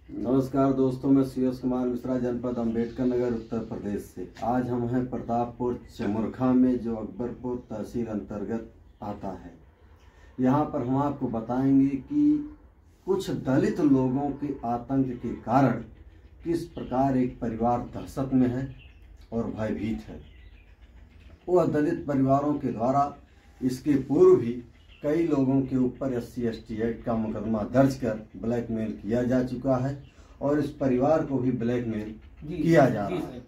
नमस्कार दोस्तों, मैं सुयश कुमार मिश्रा, जनपद अम्बेडकर नगर, उत्तर प्रदेश से। आज हम हैं प्रतापपुर चमुरखा में, जो अकबरपुर तहसील अंतर्गत आता है। यहाँ पर हम आपको बताएंगे कि कुछ दलित लोगों के आतंक के कारण किस प्रकार एक परिवार दहशत में है और भयभीत है। वह दलित परिवारों के द्वारा इसके पूर्व भी कई लोगों के ऊपर SC/ST एक्ट का मुकदमा दर्ज कर ब्लैकमेल किया जा चुका है और इस परिवार को भी ब्लैकमेल किया जा रहा है।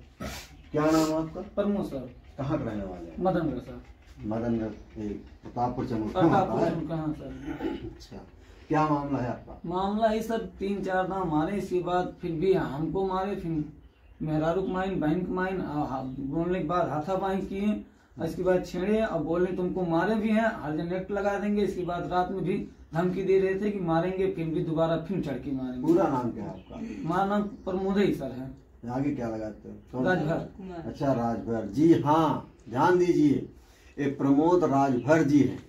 क्या नाम है आपका? प्रमोद सर। कहाँ के रहने वाले हैं? मदनगढ़ सर। मदनगढ़, प्रतापपुर चमुरखा। अच्छा, क्या मामला है आपका? मामला ही सर 3-4 दाम मारे, इसके बाद फिर भी हमको मारे, फिर मेहरारू को माइन, बहन को माइन, बोलने के बाद हाथापाई किए, इसके बाद छेड़े और बोले तुमको मारे भी हैं, अर्जेंट एक्ट लगा देंगे। इसके बाद रात में भी धमकी दे रहे थे कि मारेंगे, फिर भी दोबारा फिर चढ़ के मारेंगे। पूरा नाम क्या है आपका? हमारा नाम प्रमोद ही सर है। आगे क्या लगाते हो? राजभर। अच्छा, राजभर जी। हाँ, ध्यान दीजिए, ये प्रमोद राजभर जी हैं।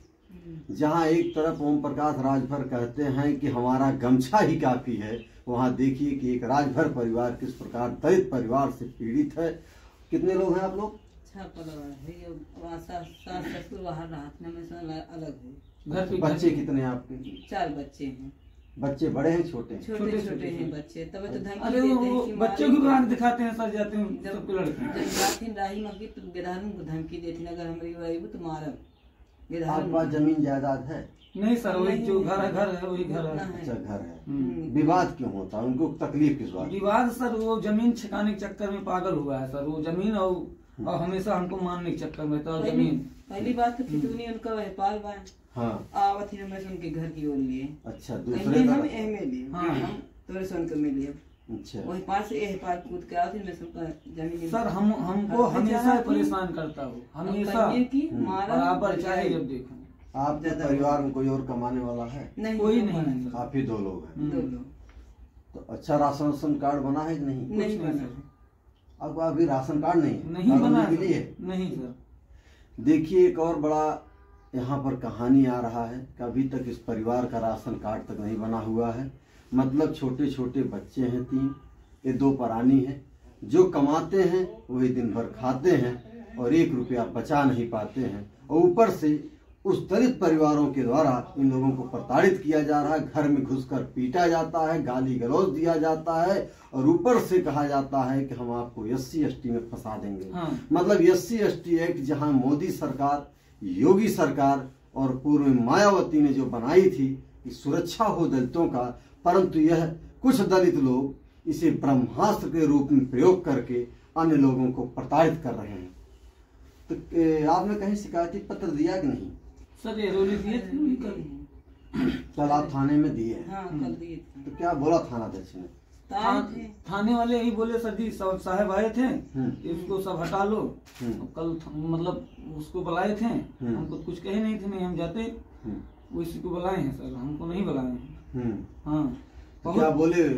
जहाँ एक तरफ ओम प्रकाश राजभर कहते हैं कि हमारा गमछा ही काफी है, वहाँ देखिए कि एक राजभर परिवार किस प्रकार दलित परिवार से पीड़ित है। कितने लोग हैं आप लोग? ससुर बाहर अलग है। घर पे बच्चे कितने हैं आपके? 4 बच्चे हैं। बच्चे बड़े हैं छोटे हैं? छोटे छोटे हैं बच्चे। तब तो धमकी अरे देते वो हैं कि बच्चों की बात दिखाते हैं सर, जाते हैं सबको लड़के। जब जाती राही मगी तो गिरहन को धमकी देती, अगर हमारी वाई तो मारब। आपके पास जमीन जायदाद है? नहीं सर, वही जो घर है वही घर है। अच्छा, घर है। विवाद क्यों होता है? उनको तकलीफ किस बात? विवाद सर वो जमीन छिकाने के चक्कर में पागल हुआ है सर, वो जमीन और हमेशा हमको मारने के चक्कर में था जमीन। पहली बात तो फितूनी उनका व्यापार बा। हाँ, आवत ही मैं उनके घर की ओर लिए। अच्छा, हम दूसरे एहमे लिए। हाँ। हम तोरे सुन के मिले। अच्छा, वही पार से एह पार कूद के आती मैं सबका जमीन सर हमको हमेशा परेशान करता हूँ, हमेशा बराबर, चाहे जब देखो। आपके परिवार में कोई और कमाने वाला है? नहीं, कोई नहीं है। आप ही 2 लोग हैं? 2 लोग। तो अच्छा, राशन कार्ड बना है कि नहीं? नहीं बना। आपको अभी राशन कार्ड नहीं बना के लिए? नहीं सर। देखिए, एक और बड़ा यहाँ पर कहानी आ रहा है कि अभी तक इस परिवार का राशन कार्ड तक नहीं बना हुआ है। मतलब छोटे छोटे बच्चे हैं 3, ये 2 परानी हैं। जो कमाते हैं वही दिन भर खाते हैं और 1 रुपया बचा नहीं पाते हैं। और ऊपर से उस दलित परिवारों के द्वारा इन लोगों को प्रताड़ित किया जा रहा है। घर में घुसकर पीटा जाता है, गाली गलौज दिया जाता है और ऊपर से कहा जाता है कि हम आपको SC/ST में फंसा देंगे। हाँ। मतलब SC/ST एक्ट जहां मोदी सरकार, योगी सरकार और पूर्व में मायावती ने जो बनाई थी कि सुरक्षा हो दलितों का, परंतु यह कुछ दलित लोग इसे ब्रह्मास्त्र के रूप में प्रयोग करके अन्य लोगों को प्रताड़ित कर रहे हैं। तो आपने कहीं शिकायती पत्र दिया कि नहीं? सर ये रोली दिए थे कल आप थाने में दिए हैं? हाँ, कल दिए थे। तो क्या बोला थानाध्यक्ष ने? थाने वाले यही बोले सर जी, साहब आए थे, इसको सब हटा लो। कल मतलब उसको बुलाए थे, हमको कुछ कहे नहीं थे, नहीं हम जाते, वो इसी को बुलाए हैं सर, हमको नहीं बुलाए हैं। हाँ, तो क्या बोले?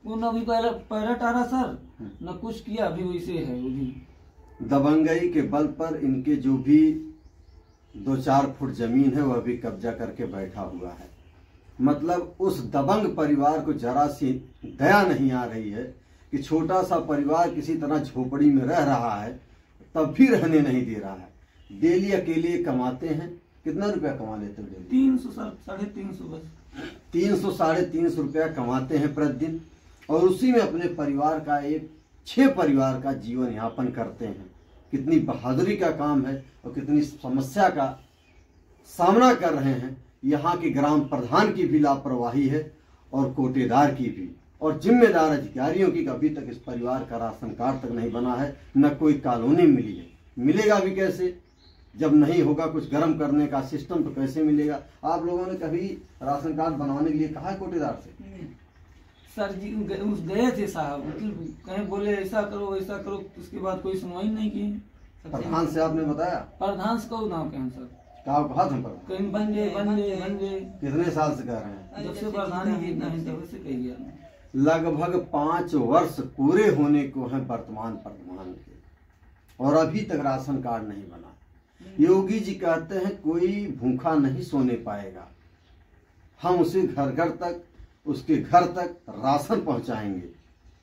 वो न अभी पैरा टारा सर, न कुछ किया, अभी वैसे है। वो भी दबंगई के बल पर इनके जो भी 2-4 फुट जमीन है वह भी कब्जा करके बैठा हुआ है। मतलब उस दबंग परिवार को जरा सी दया नहीं आ रही है कि छोटा सा परिवार किसी तरह झोपड़ी में रह रहा है, तब भी रहने नहीं दे रहा है। डेली अकेले कमाते हैं। कितना रुपया कमा लेते हो डेली? 300 सर, 350 बस। 300-350 रुपया कमाते हैं प्रतिदिन और उसी में अपने परिवार का 6 परिवार का जीवन यापन करते हैं। कितनी बहादुरी का काम है और कितनी समस्या का सामना कर रहे हैं। यहाँ के ग्राम प्रधान की भी लापरवाही है और कोटेदार की भी, और जिम्मेदार अधिकारियों की। अभी तक इस परिवार का राशन कार्ड तक नहीं बना है, न कोई कॉलोनी मिली है। मिलेगा भी कैसे जब नहीं होगा कुछ गर्म करने का सिस्टम, तो कैसे मिलेगा? आप लोगों ने कभी राशन कार्ड बनवाने के लिए कहा है कोटेदार से? सर जी गए थे साहब, मतलब कहीं बोले ऐसा करो वैसा करो, उसके बाद कोई सुनवाई नहीं की। प्रधान से आपने बताया? प्रधान से कहो नाम कहें सर, कहा था पर कहीं बन गए। कितने साल से कह रहे हैं? जब से प्रधान ही नहीं तब से कही। लगभग 5 वर्ष पूरे होने को हैं वर्तमान प्रधान के, और अभी तक राशन कार्ड नहीं बना। योगी जी कहते हैं कोई भूखा नहीं सोने पाएगा, हम उसे घर घर तक उसके घर तक राशन पहुंचाएंगे,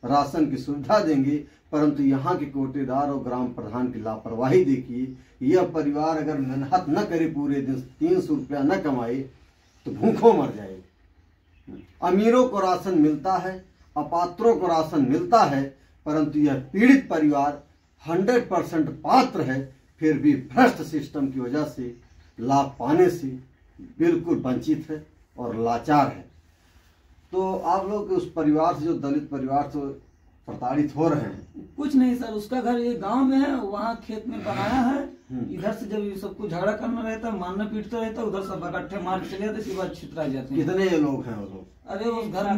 राशन की सुविधा देंगे। परंतु यहाँ के कोटेदार और ग्राम प्रधान की लापरवाही देखिए। यह परिवार अगर मेहनत न करे, पूरे दिन 300 रुपया न कमाए तो भूखों मर जाएगा। अमीरों को राशन मिलता है, अपात्रों को राशन मिलता है, परंतु यह पीड़ित परिवार 100% पात्र है, फिर भी भ्रष्ट सिस्टम की वजह से लाभ पाने से बिल्कुल वंचित है और लाचार है। तो आप लोग उस परिवार से, जो दलित परिवार से प्रताड़ित हो रहे हैं। कुछ नहीं सर, उसका घर ये गांव में है, वहाँ खेत में बनाया है। इधर से जब ये सबको झगड़ा करना रहता, मारना पीटता रहता, उधर सब इकट्ठे मार चले जाते, इसके बाद छितरा जाते हैं। कितने लोग हैं वो लोग? अरे उस घर में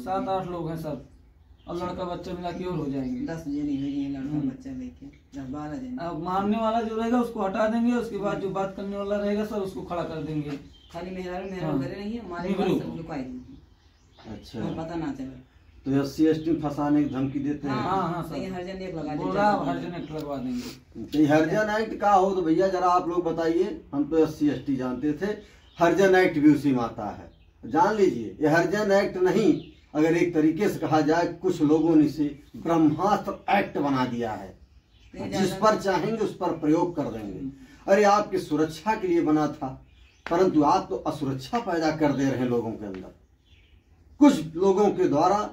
7-8 लोग हैं सब, और लड़का बच्चा मिला के और हो जाएंगे 10 जने हो गए, लड़का बच्चा लेके 10-12 जने। अब मारने वाला जो रहेगा उसको हटा देंगे, उसके बाद जो बात करने वाला रहेगा सर उसको खड़ा कर देंगे। खाली मेहरारू घरे नहीं है, हमारे नहीं, सब लुकाई देंगे। अच्छा, पता ना चला। तो SC ST फंसाने की धमकी देते हैं। हाँ सर, ये हर जन एक लगा बोला हरिजन एक्ट लगवा देंगे। तो ये हरिजन एक्ट का हो तो भैया जरा आप लोग बताइए। हम तो SC ST जानते थे, हरिजन एक्ट भी उसी में आता है। जान लीजिए, ये हरिजन एक्ट नहीं, अगर एक तरीके से कहा जाए, कुछ लोगों ने इसे ब्रह्मास्त्र एक्ट बना दिया है। जिस पर चाहेंगे उस पर प्रयोग कर देंगे। अरे आपकी सुरक्षा के लिए बना था, परंतु आप तो असुरक्षा पैदा कर दे रहे हैं लोगों के अंदर। कुछ लोगों के द्वारा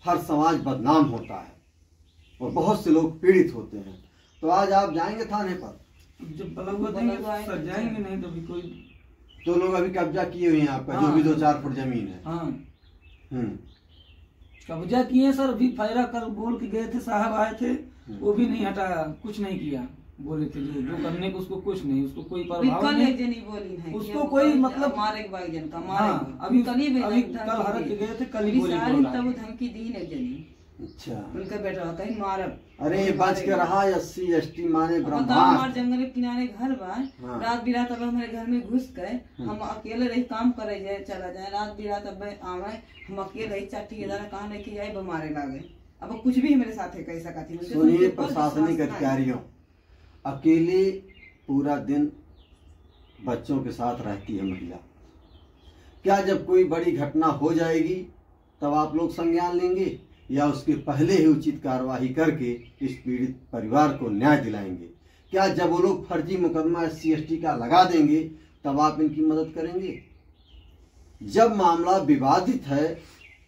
हर समाज बदनाम होता है और बहुत से लोग पीड़ित होते हैं। तो आज आप जाएंगे थाने पर? जब बलगुआ देंगे सर जाएंगे, नहीं तो भी कोई। तो लोग अभी कब्जा किए हुए हैं आपका, जो भी 2-4 फुट जमीन है। हाँ कब्जा किए सर। अभी फायरा कल बोल के गए थे, साहब आए थे, वो भी नहीं हटाया, कुछ नहीं किया। बोले थे जो करने को उसको कुछ नहीं, उसको कोई प्रभाव नहीं, उसको कोई मतलब मारे जन का हाँ, अभी कल हरक के गए थे, कल ही बोले तब धमकी दी एक जनी। अच्छा, उनका बेटा कहीं मारब। अरे बच के रहा। SC ST माने ब्रह्मास्त्र। हमारे जंगल के किनारे घर बा, रात बिरात अब हमारे घर में घुस गए। हम अकेले रही काम करे जाए, चला जाए, रात बिरात अब आवे, हम अकेले रही चाटी इधर कहाँ लेके जाए, मारे लागे। अब कुछ भी मेरे साथ है, कैसा का थी। सुनिए प्रशासनिक अधिकारियों, अकेले पूरा दिन बच्चों के साथ रहती है महिला। क्या जब कोई बड़ी घटना हो जाएगी तब आप लोग संज्ञान लेंगे, या उसके पहले ही उचित कार्यवाही करके इस पीड़ित परिवार को न्याय दिलाएंगे? क्या जब वो लोग फर्जी मुकदमा SC ST का लगा देंगे तब आप इनकी मदद करेंगे? जब मामला विवादित है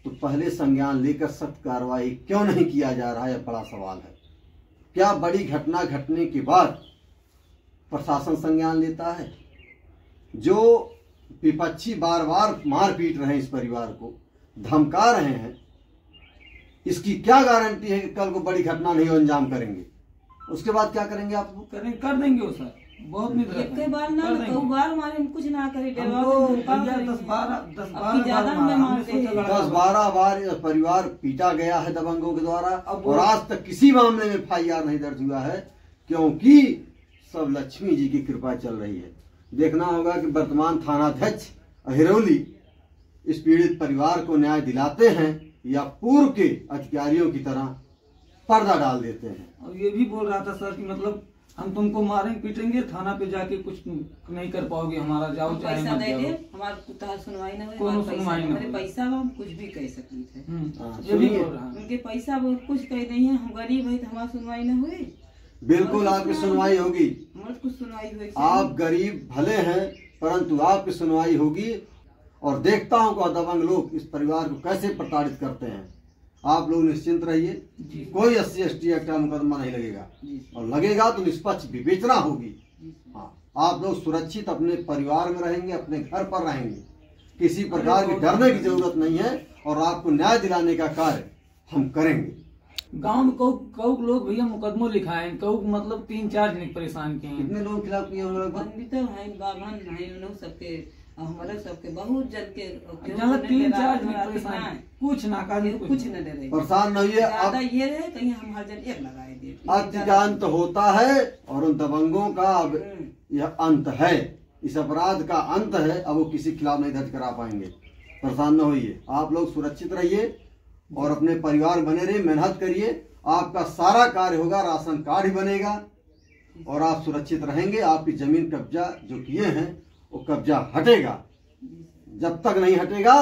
तो पहले संज्ञान लेकर सख्त कार्रवाई क्यों नहीं किया जा रहा है, बड़ा सवाल है। क्या बड़ी घटना घटने के बाद प्रशासन संज्ञान लेता है? जो विपक्षी बार बार मार पीट रहे हैं इस परिवार को, धमका रहे हैं, इसकी क्या गारंटी है कि कल को बड़ी घटना नहीं अंजाम करेंगे? उसके बाद क्या करेंगे आप? कर देंगे वो सर, बहुत एक बार ना दो बार मारे, कुछ ना करे, 10-12 बार परिवार पीटा गया है दबंगों के द्वारा, और आज तक किसी मामले में FIR नहीं दर्ज हुआ है, क्योंकि सब लक्ष्मी जी की कृपा चल रही है। देखना होगा कि वर्तमान थानाध्यक्ष अहिरौली इस पीड़ित परिवार को न्याय दिलाते हैं या पूर्व के अधिकारियों की तरह पर्दा डाल देते हैं। और ये भी बोल रहा था सर कि मतलब हम तुमको मारेंगे पीटेंगे, थाना पे जाके कुछ नहीं कर पाओगे, हमारा जाओ चाहे मत जाओ, हमारा सुनवाई ना कोनो सुनवाई ना, पैसा हम कुछ भी कह सकते थे। ये भी बोल रहा है, उनके पैसा वो कुछ कह नहीं है, हम गरीब है तो हमारी सुनवाई ना हुई। बिल्कुल आपकी सुनवाई होगी, हमारे कुछ सुनवाई हुई। आप गरीब भले हैं परंतु आपकी सुनवाई होगी। और देखता हूँ कि दबंग लोग इस परिवार को कैसे प्रताड़ित करते हैं। आप लोग निश्चिंत रहिए, कोई SC ST एक्ट का मुकदमा नहीं लगेगा, और लगेगा तो निष्पक्ष विवेचना होगी। हाँ, आप लोग सुरक्षित अपने परिवार में रहेंगे, अपने घर पर रहेंगे, किसी प्रकार की डरने की जरूरत नहीं है, और आपको न्याय दिलाने का कार्य हम करेंगे। गांव में कौ लोग भैया मुकदमों लिखाए, कौ मतलब 3-4 जने परेशान किए हैं। कितने लोगों के खिलाफ किए सबके हमारे सबके बहुत जन के 3-4 परेशान, कुछ ना कुछ न डरे, परेशान नहीं है। अब ये रहे कहीं हम हर जन एक लगाए दे, अत्याचार होता है और उन दबंगों का अब यह अंत है, इस अपराध का अंत है। अब वो किसी खिलाफ नहीं दर्ज करा पाएंगे। परेशान न होइए, आप लोग सुरक्षित रहिए और अपने परिवार बने रहिए, मेहनत करिए, आपका सारा कार्य होगा, राशन कार्ड ही बनेगा और आप सुरक्षित रहेंगे। आपकी जमीन कब्जा जो किए हैं वो कब्जा हटेगा, जब तक नहीं हटेगा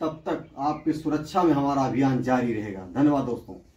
तब तक आपकी सुरक्षा में हमारा अभियान जारी रहेगा। धन्यवाद दोस्तों।